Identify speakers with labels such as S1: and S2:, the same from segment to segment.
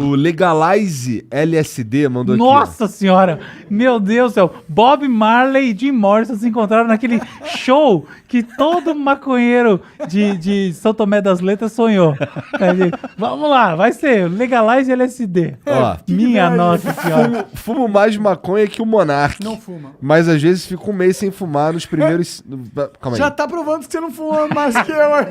S1: O Legalize LSD mandou aqui.
S2: Nossa senhora! Meu Deus do céu! Bob Marley e Jim Morrison se encontraram naquele show que todo maconheiro de São Tomé das Letras sonhou. Vamos lá, vai ser Legalize LSD.
S1: Ó,
S2: Minha nossa senhora.
S1: Fumo mais maconha que o Monark.
S3: Não fuma.
S1: Mas às vezes fico um mês sem fumar nos primeiros... Calma aí.
S3: Já tá provando que você não fuma mais que eu aí.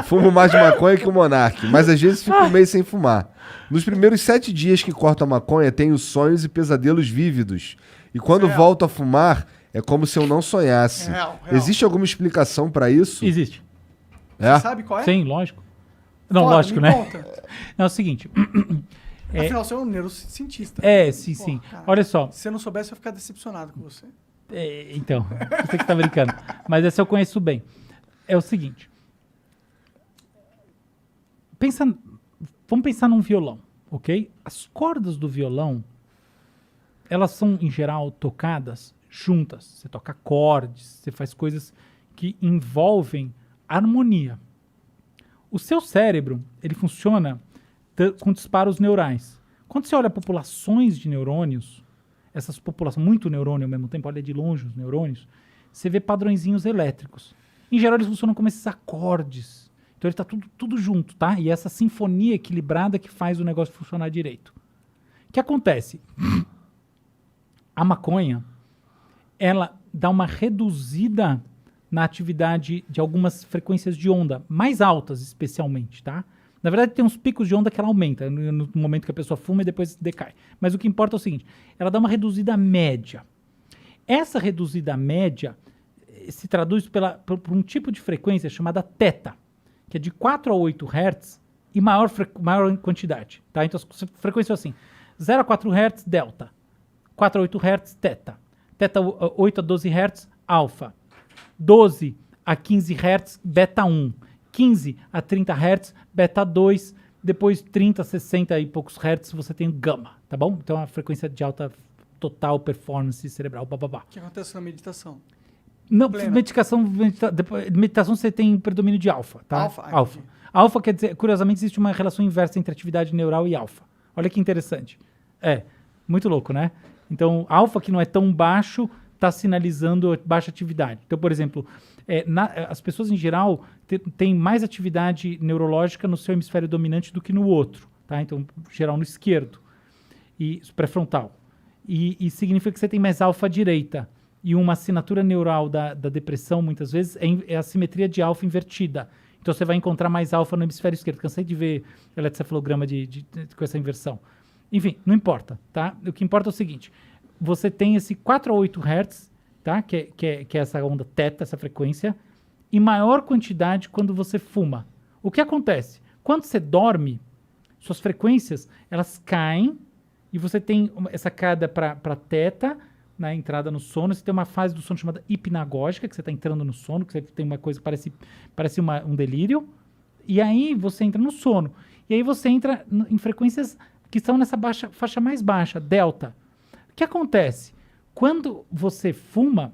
S1: Fumo mais de maconha que o Monark, mas às vezes fico um mês sem fumar. Nos primeiros 7 dias que corto a maconha, tenho sonhos e pesadelos vívidos. E quando
S3: Real.
S1: volto a fumar, é como se eu não sonhasse.
S3: Real.
S1: Existe alguma explicação pra isso?
S2: Existe.
S1: É?
S3: Sabe qual é?
S2: Sim, lógico. Não,
S3: Fala,
S2: lógico,
S3: me
S2: né?
S3: conta.
S2: Não, é o seguinte.
S3: Afinal, você é um neurocientista.
S2: Sim, sim.
S3: cara.
S2: Olha só.
S3: Se você não soubesse, eu ia ficar decepcionado com você.
S2: Então, você que tá brincando. Mas essa eu conheço bem. É o seguinte. Vamos pensar num violão, ok? As cordas do violão, elas são, em geral, tocadas juntas. Você toca acordes, você faz coisas que envolvem harmonia. O seu cérebro, ele funciona com disparos neurais. Quando você olha populações de neurônios, essas populações, muito neurônio ao mesmo tempo, olha de longe os neurônios, você vê padrõezinhos elétricos. Em geral, eles funcionam como esses acordes. Então, ele está tudo junto, tá? E essa sinfonia equilibrada que faz o negócio funcionar direito. O que acontece? A maconha, ela dá uma reduzida na atividade de algumas frequências de onda, mais altas especialmente, tá? Na verdade, tem uns picos de onda que ela aumenta no momento que a pessoa fuma e depois decai. Mas o que importa é o seguinte, ela dá uma reduzida média. Essa reduzida média se traduz por um tipo de frequência chamada θ, que é de 4 a 8 Hz e maior quantidade. Tá? Então, as frequências são assim, 0 a 4 Hz, delta. 4 a 8 Hz, θ. θ 8 a 12 Hz, alfa. 12 a 15 Hz, beta 1. 15 a 30 Hz, beta 2. Depois 30, 60 e poucos Hz, você tem o gama, tá bom? Então, a frequência de alta total performance cerebral, bababá.
S3: O que acontece na meditação?
S2: Não,
S3: Plena.
S2: meditação você tem predomínio de alfa, tá?
S3: Alfa?
S2: Alfa. Alfa quer dizer, curiosamente, existe uma relação inversa entre atividade neural e alfa. Olha que interessante. Muito louco, né? Então, alfa, que não é tão baixo, está sinalizando baixa atividade. Então, por exemplo, as pessoas em geral têm mais atividade neurológica no seu hemisfério dominante do que no outro, tá? Então, em geral, no esquerdo, e pré-frontal. E significa que você tem mais alfa à direita. E uma assinatura neural da depressão, muitas vezes, é a simetria de alfa invertida. Então, você vai encontrar mais alfa no hemisfério esquerdo. Cansei de ver eletrocefalograma com essa inversão. Enfim, não importa, tá? O que importa é o seguinte. Você tem esse 4 a 8 Hz, tá? Que é essa onda θ, essa frequência, em maior quantidade quando você fuma. O que acontece? Quando você dorme, suas frequências, elas caem e você tem essa queda para θ, na entrada no sono, você tem uma fase do sono chamada hipnagógica, que você está entrando no sono, que você tem uma coisa que parece um delírio, e aí você entra no sono. E aí você entra em frequências que estão nessa faixa mais baixa, delta. O que acontece? Quando você fuma,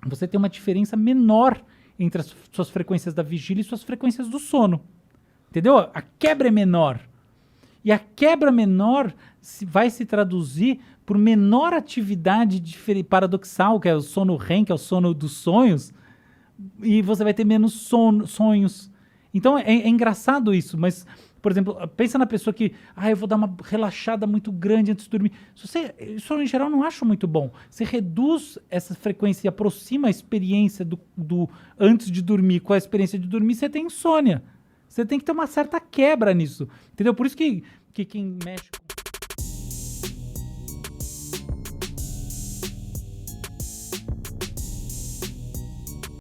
S2: você tem uma diferença menor entre as suas frequências da vigília e suas frequências do sono. Entendeu? A quebra é menor. E a quebra menor vai se traduzir por menor atividade paradoxal, que é o sono REM, que é o sono dos sonhos, e você vai ter menos sonhos. Então é engraçado isso, mas, por exemplo, pensa na pessoa que, eu vou dar uma relaxada muito grande antes de dormir. Isso em geral não acho muito bom. Você reduz essa frequência e aproxima a experiência do antes de dormir com a experiência de dormir, você tem insônia. Você tem que ter uma certa quebra nisso, entendeu? Por isso que quem mexe